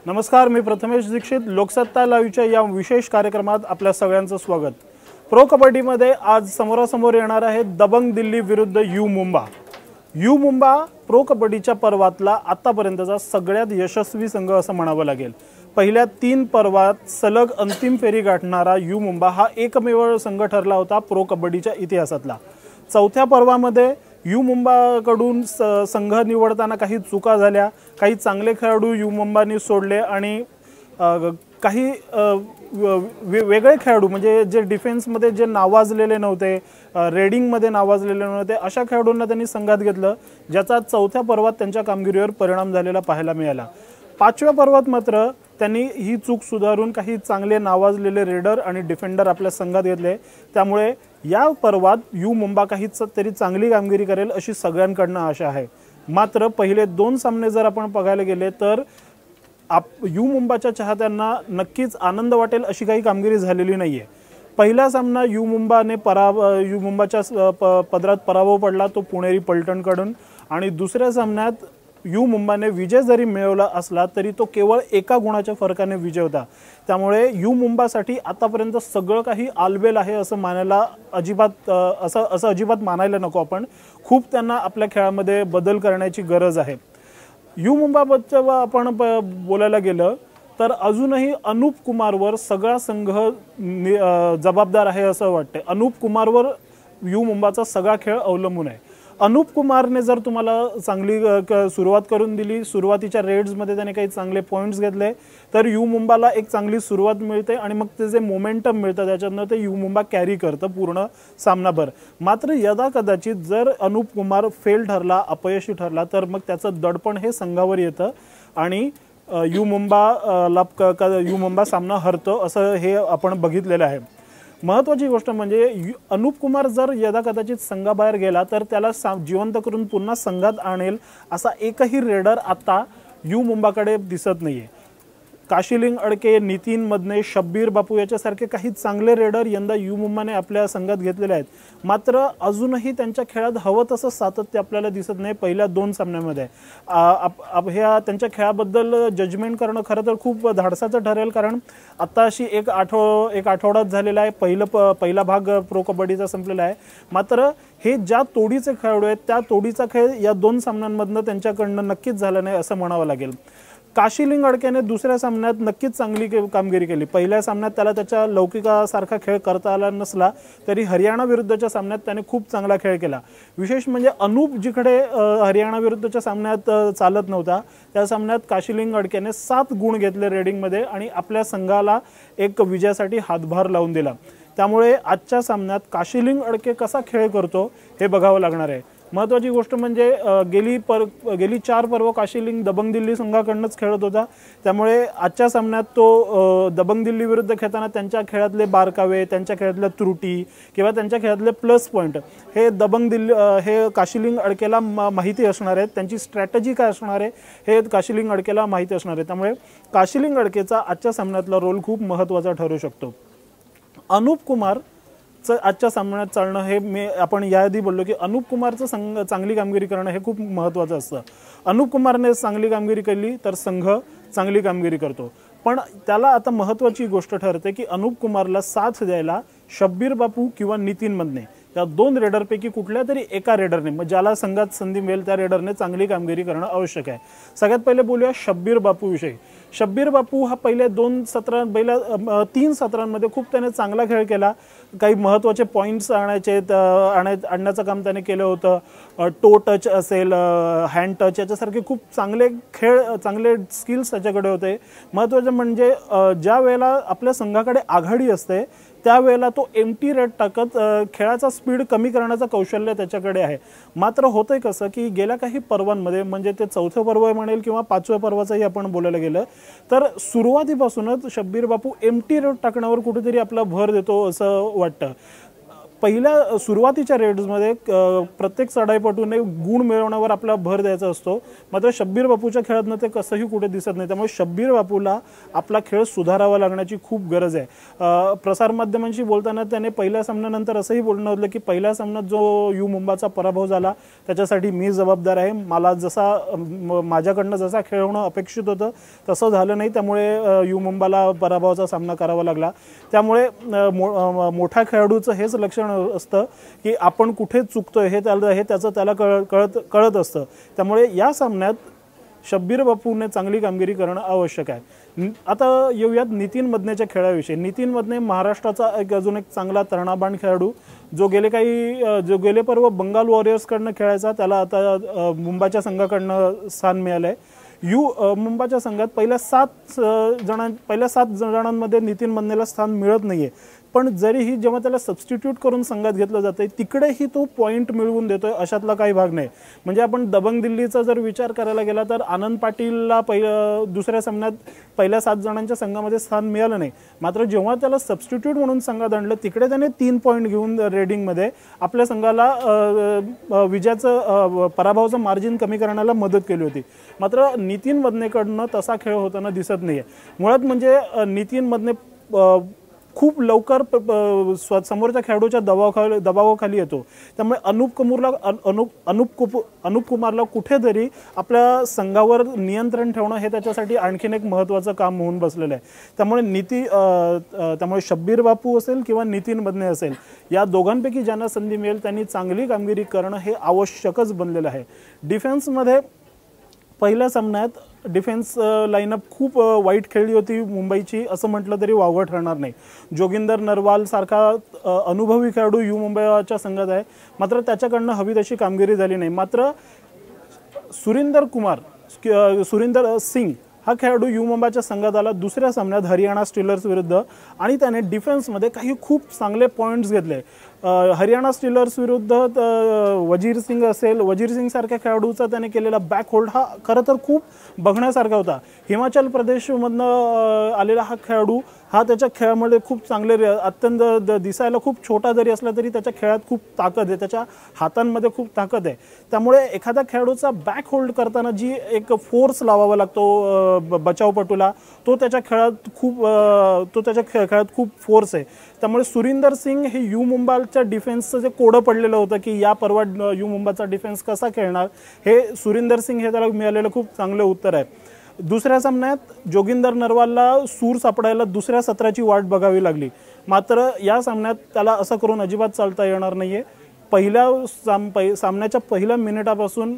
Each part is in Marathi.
नमस्कार, मी प्रथमेश दीक्षित. लोकसत्ता लाईव्हच्या या विशेष कार्यक्रमात आपल्या सगळ्यांचं स्वागत. प्रो कबड्डीमध्ये आज समोरासमोर येणार आहे दबंग दिल्ली विरुद्ध you Mumba. You Mumba pro कबड्डीच्या पर्वातला आतापर्यंतचा सगळ्यात यशस्वी संघ असं म्हणावं लागेल. पहिल्या 3 पर्वात सलग अंतिम फेरी गाठणारा यू मुंबा हा एकमेव संघ ठरला होता प्रो कबड्डीच्या इतिहासातला. चौथ्या पर्वामध्ये यू मुंबाकडून संघ निवडताना काही चुका झाल्या, काही चांगले खेळाडू यू मुंबानी सोडले आणि काही वेगळे खेळाडू म्हणजे जे डिफेन्समध्ये जे नावाजलेले नव्हते, रेडिंगमध्ये नावाजलेले नव्हते, अशा खेळाडूंना त्यांनी संघात घेतलं, ज्याचा चौथ्या पर्वात त्यांच्या कामगिरीवर परिणाम झालेला पाहायला मिळाला. 5व्या पर्वात मात्र त्यांनी ही चूक सुधारून काही चांगले नावाजलेले रेडर आणि डिफेंडर आपल्या संघात घेतले. त्यामुळे या पर्वात यू मुंबा काहीच तरी चांगली कामगिरी करेल अशी सगळ्यांकडनं आशा आहे. मात्र पहिले 2 सामने जर आपण बघायला गेले तर यू मुंबाच्या चाहत्यांना नक्कीच आनंद वाटेल अशी काही कामगिरी झालेली नाहीये. पहिला सामना यू मुंबाच्या पदरात पराभव पडला, तो पुणेरी पलटणकडून. आणि दुसऱ्या सामन्यात यू मुंबाने विजय जरी मिळवला असला तरी तो केवळ 1 गुणाच्या फरकाने विजय होता. त्यामुळे यू मुंबासाठी आतापर्यंत सगळं काही आलबेल आहे असं मानायला अजिबात मानायला नको. आपण खूप त्यांना आपल्या खेळामध्ये बदल करण्याची गरज आहे. यू मुंबाबद्दल आपण बोलायला गेलं तर अजूनही अनूप कुमारवर सगळा संघ जबाबदार आहे असं वाटतं. अनूप कुमारवर यू मुंबाचा सगळा खेळ अवलंबून आहे. अनूप कुमारने जर तुम्हाला चांगली सुरुवात करून दिली, सुरुवातीच्या रेड्समध्ये त्याने काही चांगले पॉईंट्स घेतले तर यू मुंबाला एक चांगली सुरुवात मिळते आणि मग ते जे मोमेंटम मिळतं त्याच्यातनं ते यू मुंबा कॅरी करतं पूर्ण सामनाभर. मात्र यदा कदाचित जर अनूप कुमार फेल ठरला, अपयशी ठरला तर मग त्याचं दडपण हे संघावर येतं आणि यू मुंबा सामना हरतो असं हे आपण बघितलेलं आहे. महत्त्वाची गोष्ट म्हणजे अनूप कुमार जर यदा कदाचित संघाबाहेर गेला तर त्याला जिवंत करून पुन्हा संघात आणेल असा एकही रेडर आता यू मुंबाकडे दिसत नाहीये. काशिलिंग अडके, नितीन मदने, शब्बीर बापू याच्यासारखे काही चांगले रेडर यंदा यू मुंबाने आपल्या संघात घेतलेले आहेत. मात्र अजूनही त्यांच्या खेळात हवं तसं सातत्य आपल्याला दिसत नाही. पहिल्या 2 सामन्यामध्ये ह्या त्यांच्या खेळाबद्दल जजमेंट करणं खरं तर खूप धाडसाचं ठरेल, कारण आता अशी एक आठवडाच झालेला आहे. पहिला भाग प्रो कबड्डीचा संपलेला आहे. मात्र हे ज्या तोडीचे खेळाडू आहेत त्या तोडीचा खेळ या 2 सामन्यांमधनं त्यांच्याकडनं नक्कीच झाला नाही असं म्हणावं लागेल. काशिलिंग अडकेने दुसऱ्या सामन्यात नक्कीच चांगली कामगिरी केली. पहिल्या सामन्यात त्याला त्याच्या लौकिकासारखा खेळ करता आला नसला तरी हरियाणा विरुद्धच्या सामन्यात त्याने खूप चांगला खेळ केला. विशेष म्हणजे अनूप जिकडे हरियाणा विरुद्धच्या सामन्यात चालत नव्हता त्या सामन्यात काशिलिंग अडकेने 7 गुण घेतले रेडिंगमध्ये आणि आपल्या संघाला एक विजयासाठी हातभार लावून दिला. त्यामुळे आजच्या सामन्यात काशिलिंग अडके कसा खेळ करतो हे बघावं लागणार आहे. महत्त्वाची गोष्ट म्हणजे गेली 4 पर्व काशिलिंग दबंग दिल्ली संघाकडूनच खेळत होता. त्यामुळे आजच्या सामन्यात तो दबंग दिल्ली विरुद्ध खेळताना त्यांच्या खेळातले बारकावे, त्यांच्या खेळातल्या त्रुटी किंवा त्यांच्या खेळातले प्लस पॉईंट हे काशिलिंग अडकेला माहिती असणार आहेत. त्यांची स्ट्रॅटेजी काय असणार आहे हे काशिलिंग अडकेला माहिती असणार आहे. त्यामुळे काशिलिंग अडकेचा आजच्या सामन्यातला रोल खूप महत्त्वाचा ठरू शकतो. अनूप कुमारचं आजच्या सामन्यात चालणं हे आपण याआधी बोललो की अनूप कुमारचं चांगली कामगिरी करणं हे खूप महत्त्वाचं असतं. अनूप कुमारने चांगली कामगिरी केली तर संघ चांगली कामगिरी करतो. पण त्याला आता महत्त्वाची गोष्ट ठरते की अनूप कुमारला साथ द्यायला शब्बीर बापू किंवा नितीन मदने या 2 रेडरपैकी कुठल्या तरी एका रेडरने, मग ज्याला संघात संधी मिळेल त्या रेडरने चांगली कामगिरी करणं आवश्यक आहे. सगळ्यात पहिले बोलूया शब्बीर बापू विषयी. शब्बीर बापू हा पहिल्या 3 सत्रांमध्ये खूप त्याने चांगला खेळ केला. काही महत्त्वाचे पॉईंट्स आणण्याचं काम त्याने केलं होतं. टो टच असेल, हँड टच याच्यासारखे खूप चांगले स्किल्स त्याच्याकडे होते. महत्त्वाचं म्हणजे ज्या वेळेला आपल्या संघाकडे आघाडी असते त्यावेळेला तो एम्प्टी रेड टाकत खेळाचा स्पीड कमी करण्याचं कौशल्य त्याच्याकडे आहे. मात्र होतंय कसं की गेल्या काही पर्वांमध्ये, म्हणजे ते 4थं पर्व म्हणेल किंवा 5व्या पर्वाचंही आपण बोलायला गेलं तर सुरुवातीपासूनच शब्बीर बापू एम्प्टी रेड टाकण्यावर कुठेतरी आपला भर देतो असं वाटतं. पहिल्या सुरुवातीच्या रेड्समध्ये प्रत्येक चढाईपटूने गुण मिळवण्यावर आपला भर द्यायचा असतो, मात्र शब्बीर बापूच्या खेळातनं ते कसंही कुठे दिसत नाही। त्यामुळे शब्बीर बापूला आपला खेळ सुधारावा लागण्याची खूप गरज आहे। प्रसारमाध्यमांशी बोलताना त्याने पहिल्या सामन्यानंतर असंही बोलणं होतं की पहिल्या सामन्यात जो यू मुंबाचा पराभव झाला त्याच्यासाठी मी जबाबदार आहे, मला माझ्याकडनं जसा खेळ होणं अपेक्षित होतं तसं झालं नाही, त्यामुळे यू मुंबाला पराभवाचा सामना करावा लागला। त्यामुळे मोठ्या खेळाडूचं हेच लक्षण असतं की आपण कुठे चुकतोय हे त्याचं त्याला कळत असतं। त्यामुळे या सामन्यात शब्बीर बापूने चांगली कामगिरी करणं आवश्यक आहे। आता येऊयात नितीन मदनेच्या खेळाविषयी। नितीन मदने महाराष्ट्राचा अजून एक चांगला तरणबाण खेळाडू जो गेले पर्व बंगाल वॉरियर्सकडनं खेळायचा, त्याला आता मुंबाच्या संघाकडनं स्थान मिळालंय। मुंबाच्या संघात पहिल्या 7 जणांमध्ये नितीन मदनेला स्थान मिळत नाहीये, पण जरीही जेव्हा त्याला सबस्टिट्यूट करून संघात घेतलं जातंय तिकडेही तो पॉईंट मिळवून देतोय अशातला काही भाग नाही। म्हणजे आपण दबंग दिल्लीचा जर विचार करायला गेला तर आनंद पाटीलला दुसऱ्या सामन्यात पहिल्या 7 जणांच्या संघामध्ये स्थान मिळालं नाही, मात्र जेव्हा त्याला सबस्टिट्यूट म्हणून संघात आणलं तिकडे त्याने 3 पॉईंट घेऊन रेडिंगमध्ये आपल्या संघाला पराभवाचं मार्जिन कमी करण्याला मदत केली होती। मात्र नितीन मदनेकडनं तसा खेळ होताना दिसत नाहीये। मुळात म्हणजे नितीन मदने खूप लवकर समोरच्या खेळाडूच्या दबावाखाली येतो, त्यामुळे अनुप कुमारला कुठेतरी आपल्या संघावर नियंत्रण ठेवणं हे त्याच्यासाठी आणखीन एक महत्त्वाचं काम होऊन बसलेलं आहे। त्यामुळे शब्बीर बापू असेल किंवा नितीन मदने असेल या दोघांपैकी ज्यांना संधी मिळेल त्यांनी चांगली कामगिरी करणं हे आवश्यकच बनलेलं आहे। डिफेन्समध्ये पहिल्या सामन्यात डिफेन्स लाईनअप खूप वाईट खेळली होती मुंबईची असं म्हटलं तरी वावगं ठरणार नाही। जोगिंदर नरवाल सारखा अनुभवी खेळाडू यू मुंबईच्या संघात आहे, मात्र त्याच्याकडनं हवी तशी कामगिरी झाली नाही। मात्र सुरिंदर सिंग हा खेळाडू यू मुंबाच्या संघात आला दुसऱ्या सामन्यात हरियाणा स्टीलर्स विरुद्ध आणि त्याने डिफेन्समध्ये काही खूप चांगले पॉईंट्स घेतले। हरियाणा स्टीलर्स विरुद्ध वजीर सिंग सारख्या खेळाडूचा त्याने केलेला बॅक होल्ड हा खरं तर खूप बघण्यासारखा होता। हिमाचल प्रदेशमधनं आलेला हा खेळाडू हा त्याच्या खेळामध्ये खूप चांगले अत्यंत दिसायला खूप छोटा जरी असला तरी त्याच्या खेळात खूप ताकद आहे, त्याच्या हातांमध्ये खूप ताकद आहे। त्यामुळे एखाद्या खेळाडूचा बॅक होल्ड करताना जी एक फोर्स लावावा लागतो बचावपटूला तो त्याच्या खेळात खूप फोर्स आहे। त्यामुळे सुरिंदर सिंग हे यू मुंबाच्या डिफेन्सचं जे कोडं पडलेलं होतं की या पर्वात यू मुंबाचा डिफेन्स कसा खेळणार हे सुरिंदर सिंग हे त्याला मिळालेलं खूप चांगलं उत्तर आहे। दुसऱ्या सामन्यात जोगिंदर नरवालला सूर सापडायला दुसऱ्या सत्राची वाट बघावी लागली, मात्र या सामन्यात त्याला असं करून अजिबात चालता येणार नाहीये। सामन्याच्या पहिल्या मिनिटापासून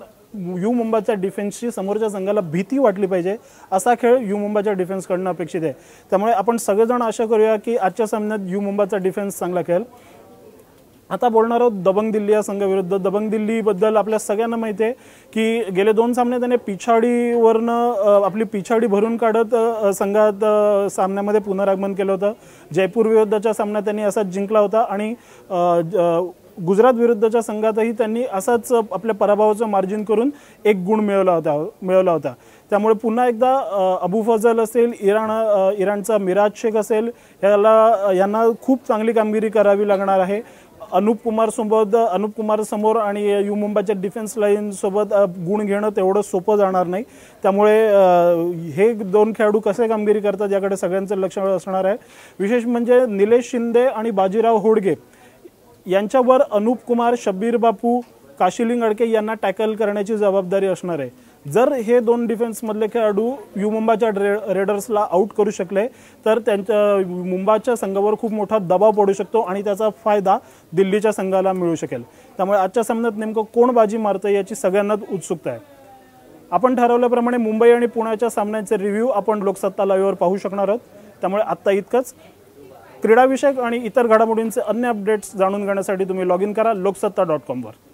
यू मुंबाच्या डिफेन्सची समोरच्या संघाला भीती वाटली पाहिजे असा खेळ यू मुंबाच्या डिफेन्सकडनं अपेक्षित आहे। त्यामुळे आपण सगळेजण आशा करूया की आजच्या सामन्यात यू मुंबाचा डिफेन्स चांगला खेळेल। आता बोलणार आहोत दबंग दिल्ली या संघाविरुद्ध। दबंग दिल्लीबद्दल आपल्या सगळ्यांना माहिती आहे की गेले 2 सामने त्याने आपली पिछाडी भरून काढत संघात सामन्यामध्ये पुनरागमन केलं होतं। जयपूर विरुद्धच्या सामन्यात त्यांनी असाच जिंकला होता आणि गुजरात विरुद्धच्या संघातही त्यांनी असाच आपल्या पराभवाचं मार्जिन करून 1 गुण मिळवला होता। त्यामुळे पुन्हा एकदा अबू फजल असेल, इराणचा मिराज शेख असेल यांना खूप चांगली कामगिरी करावी लागणार आहे। अनुप कुमार समोर आणि यू मुंबाच्या डिफेन्स लाईन सोबत गुण घेणं तेवढं सोपं जाणार नाही। त्यामुळे हे 2 खेळाडू कसे कामगिरी करतात याकडे सगळ्यांचं लक्ष असणार आहे। विशेष म्हणजे निलेश शिंदे आणि बाजीराव होडगे यांच्यावर अनुप कुमार, शब्बीर बापू, काशिलिंग अडके यांना टॅकल करण्याची जबाबदारी असणार आहे। जर हे 2 डिफेन्समधले खेळाडू यू मुंबाच्या रेडर्सला आउट करू शकले तर त्यांच्या मुंबाच्या संघावर खूप मोठा दबाव पडू शकतो आणि त्याचा फायदा दिल्लीच्या संघाला मिळू शकेल। त्यामुळे आजच्या सामन्यात नेमकं कोण बाजी मारतं याची सगळ्यांनाच उत्सुकता आहे। आपण ठरवल्याप्रमाणे मुंबई आणि पुण्याच्या सामन्यांचे रिव्ह्यू आपण लोकसत्ता लाईव्हवर पाहू शकणार आहोत। त्यामुळे आत्ता इतकंच। क्रीडाविषयक आणि इतर घडामोडींचे अन्य अपडेट्स जाणून घेण्यासाठी तुम्ही लॉग इन करा लोकसत्ता.com वर।